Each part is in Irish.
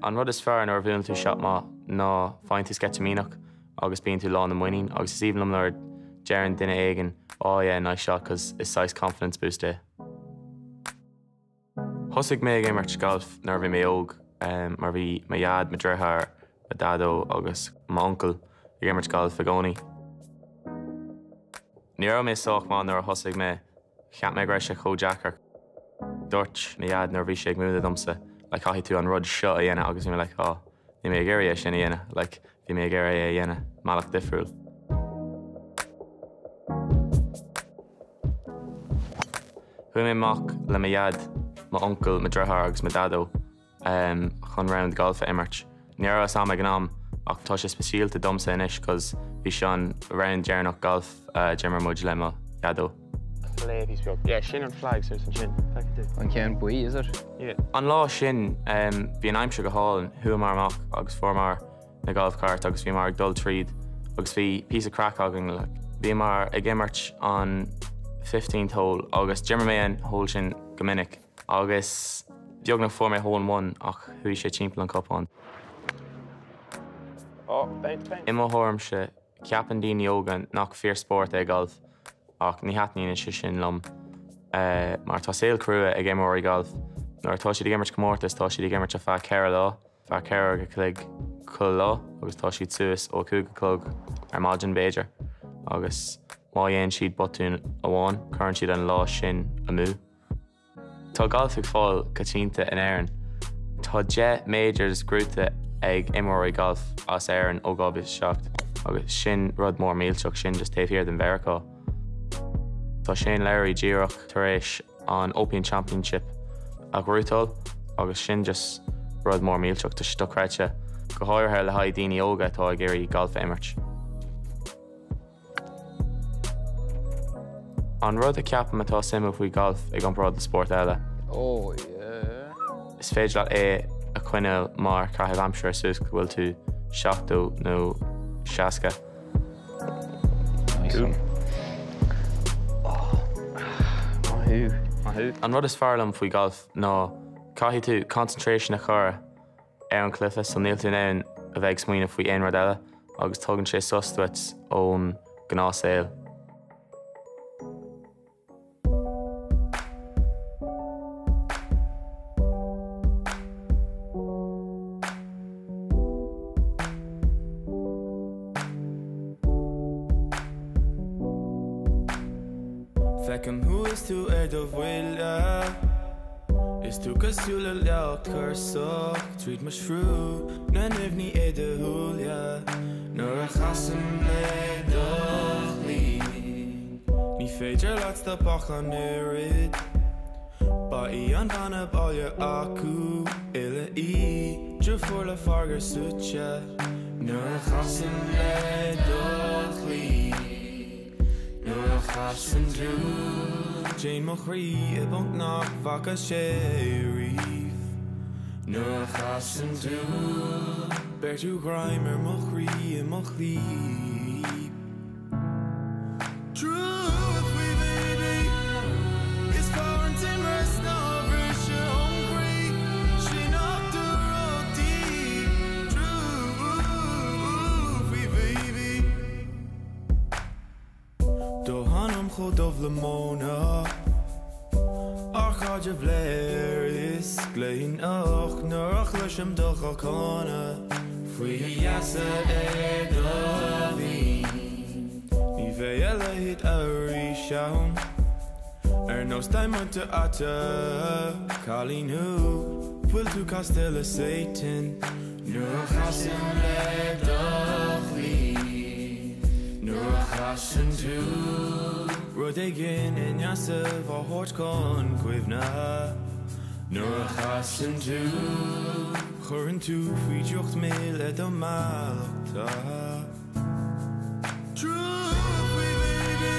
An rud is fear nor bhúil tú seap má ná fáin tú skete mínach agus bíonn tú lá na muoín agus is even lár dearan duine éigen ná seo cos is size confidence boost é. Thosig mé ag éimart golf nar bhí mé óg mar bhí ma dad ma dreithir a dadó agus ma uncle ag éimart golf a gcónaí. Ní raibh mé soach má nar thosig mé cheap mé greise chomh-deachar. Dúirt ma dad nar bhí sé ag múna domsa le caithfidh tú an rud seo a dhéanamh agus bhí mé ní mé ag éirí sin a dhéanamh, bhí mé ag éirí a dhéanamh malach difriúil. Bhí mé amach le ma dad, ma uncle, ma dreithir agus ma dadó chun round golf a immert. Ní raibh sam ag an am ach tá sé speisialta domsa inis cos bhí seán round dearnach golf dearmar muid le ma dadó. Yeah, sin an flags or some sin. An cean buí, is it? Yeah. An lá sin, bhí an aimse go háil thuamar amach agus formar na golf cart agus bhí mar ag dul tríd agus bhí pí a crack agan le. Bhí mar ag immert an 15th hole agus dearmar mé an hole sin go minic agus beag nach for mé hole 1 ach thuí sé timpeall an cupán. Imime thorm se ceapan daoine óga nach fear sport é golf ach ní heatnaíonn sé sin lom. Mar tá saol crua ag éimeoirí golf. Nuair tá siad ag éimert comórtas tá siad ag éimert a feadh ceithre lá, feadh ceithre go cloig cul lá agus tá siad suas ó cúga clog ar maidin Beidir agus má dhéann siad botún amháin chuann siad an lá sin amú. Tá golf ag fáil catínta in éireann. Tá 10 majors grúta ag éimeoirí golf as éireann ó gábh seacht agus sin rud mór mílteach sin just taobh hiar den Mheiriceá. Tá Shane Lowry díreach tar éis an Open Championship a grútal agus sin just rud mór mílteach tá stochreite go háirthe le haid daoine óga tá ag éirí golf immert. An rud a ceapam atá simú faoi golf ag an brád na sport eile. Oh, yeah. Is féidir le é a chuineal mar caithfidh aimseir suas go bhfuil tú seachtó nó seasca. Nice one. An rud is fearlam faoi golf ná caithfidh tú concentration a chur ar an cluiche san níl tú ann a bheith smaoine faoi aon rud eile agus tugann sé sostuit ón gnásail. Fecum thuas tú do bhfuile Is tú cosú le leabhart chursach tríd mar shrú na nimhní é de thuúile nuair a chasam le dochlí Ní féidir leat sta bach an nuarid Ba í an bhana baile acu ile í Dú fuair le fargar súte nuair a chasam le dochlí Nuair a chasan drú Jane mo chrí I bont nach bhaca sé riomh Nuair a chasan drú Bertú graimer mo chrí I mo chlíb Drú if we baby Is far an timmer snobber se hungry She knocked the road deep Drú if we baby Do hanam chod of Lamona Archad of Blair is glein och Nurach lisham doch alcana Free yasa Davi Ni veela hit Ari shaun No staimer to Atta Kalinu Will to Castella Satan Nurach hasim le dochli Nurach hasim tu Rodegin in Yasef a hort con Quivna Nurach hasim tu Churin tu Fui jocht meil et o malta True we baby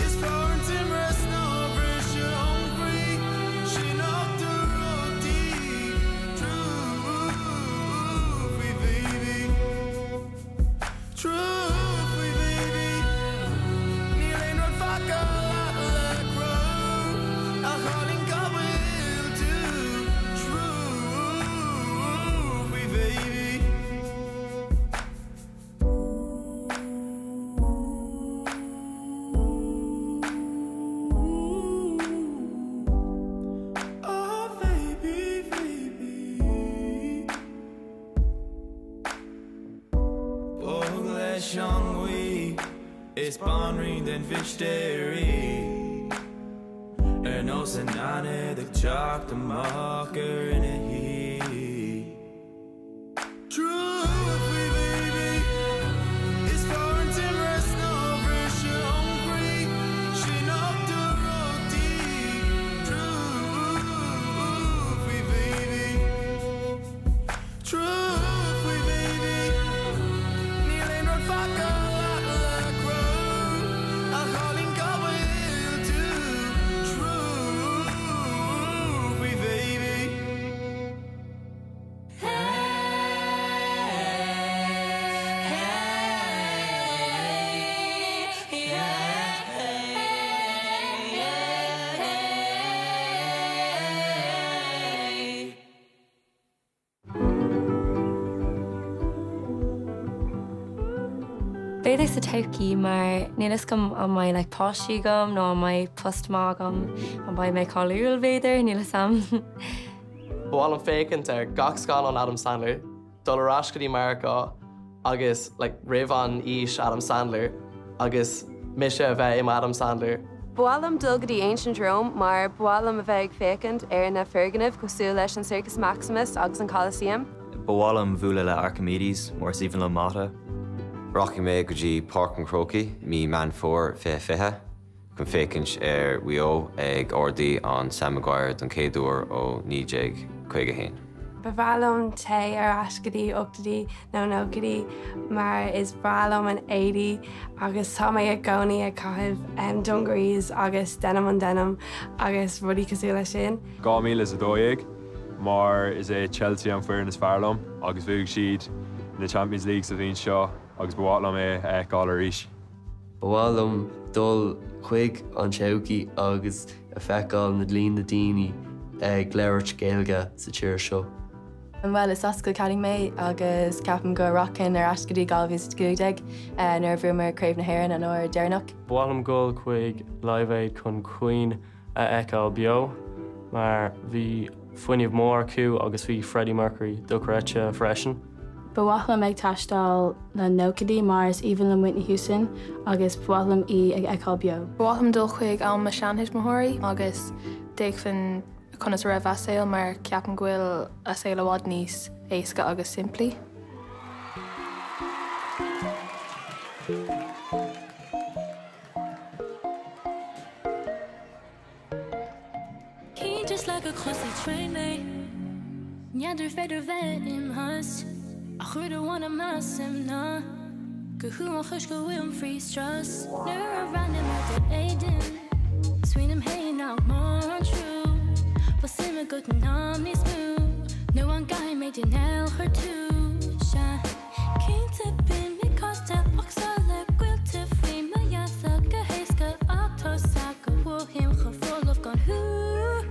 Is foreign timber snobber she hungry She knocked the road deep True we baby True is banring den Wichteri nos an ane the jock the marker in a heat. True if we baby is foreign timorous no version hungry she knocked the road deep. True if we baby true if we baby kneeling on fuck Beidir sa tauci mar nílas gom an mai le páistí gom nó an mai postmá gom an ba mé cáúil beidir nílas sam. Bháil an fécint gach scáil an Adam Sandler, dul aráscadí America agus réomhan ís Adam Sandler agus mise a bheith im Adam Sandler. Bhálam dulgadí Ancient Rome mar bhálam a bheith fécint na ferganibh cosú leis an Circus Maximus agus an Colosseum. Bhálam bhúla le Archimedes mór Stephen le Mata. Rocky me go dtí Park an Croci, mí man fór fithe, chun fécinint wio ag ordaí an Sam Maguire don céadúir ó 1951. Ba bhálum té ascadí ochtaí nó nógadí mar is bhálum an 80 agus tá mé ag gcónaí ag caithfh dungarees agus denim an denim agus rudí cosú lei sin. 2002 mar is é Chelsea an fearn is fearlam agus bhuaigh siad na Champions League sa bhíonn seo agus bhhálam é gáil arís. Bhálum dul chuig an tseocaí agus a feicáil na dlín na daoine ag léirt Gaeilge sa tíir seo. Well, is oscail caring mé agus ceapan go rockin ar ascadí galbhís gúideag nuair bhfuair craobh na hÉireann an óir dearnach. Bhálum gol chuig Live Aid chun Queen a eáil bio, mar bhí fuinneamh mór acu agus bhí Freddie Mercury do chréite freisin. Bhálum ag taistáil na nócadaí mar is even le Whitney Houston agus bhálum ag eáil bio. Bhálum dul chuig am seanthais mothirí agus déagfinn chunas raibh asail mar ceapan ghuiil asail amhád níos éasca agus simplí. He just like a crossy train, neander feder vet im hust. I heard I wanna mass him na. Go who on hush go him free stress. Never around him at the Aiden. Swing him hey now more true. But sim a good numb is smooth. No one guy made you nail her too. Shine. King tip in me cost that box all the quill to free my yasa. Go hey ska octo saka. Woo him full of gone who.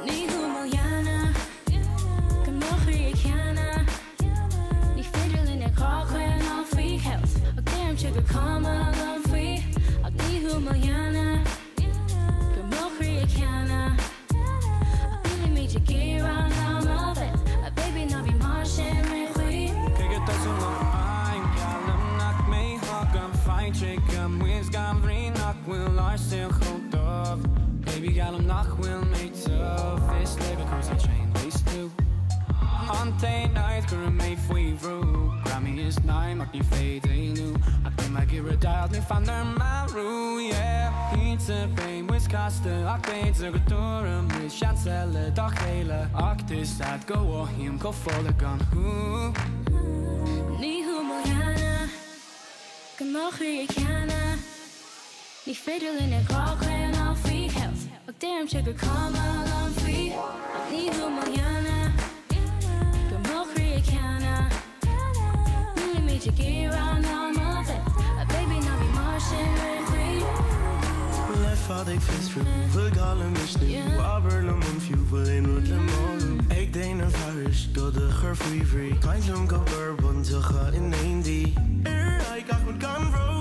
Ni who Mariana. Come over here, Kiana. Ni fiddle in a car when all free health. A damn sugar come along free. I need who Mariana. Come over here, Kiana. Je gear on all of it. A baby not be Martian me free. Kijk het als een lang aan, kalm nak mee hakken. Fijn chicken, wins gaan vriend, nak wil luisteren goed op. Baby kalm nak wil mee tough. Is leven cause I train race too. Antijn uit, kunnen mee voor je vroeg. Grammy is 9, maar die fade nu. Ik ben maar gear dialed me van der maru, yeah. Pizza pain, Wisconsin, ik ben zo getoren. Met chancellen, daghelen. Ik dus uit, go on him, go follow gun. Niet hoe Mariana. Kom nog weer, Kiana. Niet fiddle in a clock when all free health. Ook damn sugar, come along free. Niet hoe Mariana. Kom nog weer, Kiana. Nu meet je gear on all of it. A baby not be Martian, we're free. Had ik vist vroeg, alle misne. Aber le mon fiu, alleen met le mon. Ik denk een virus, door de geur free. Klein zo'n kopper, want ze gaan in 1D. Ik ga goed gaan, bro.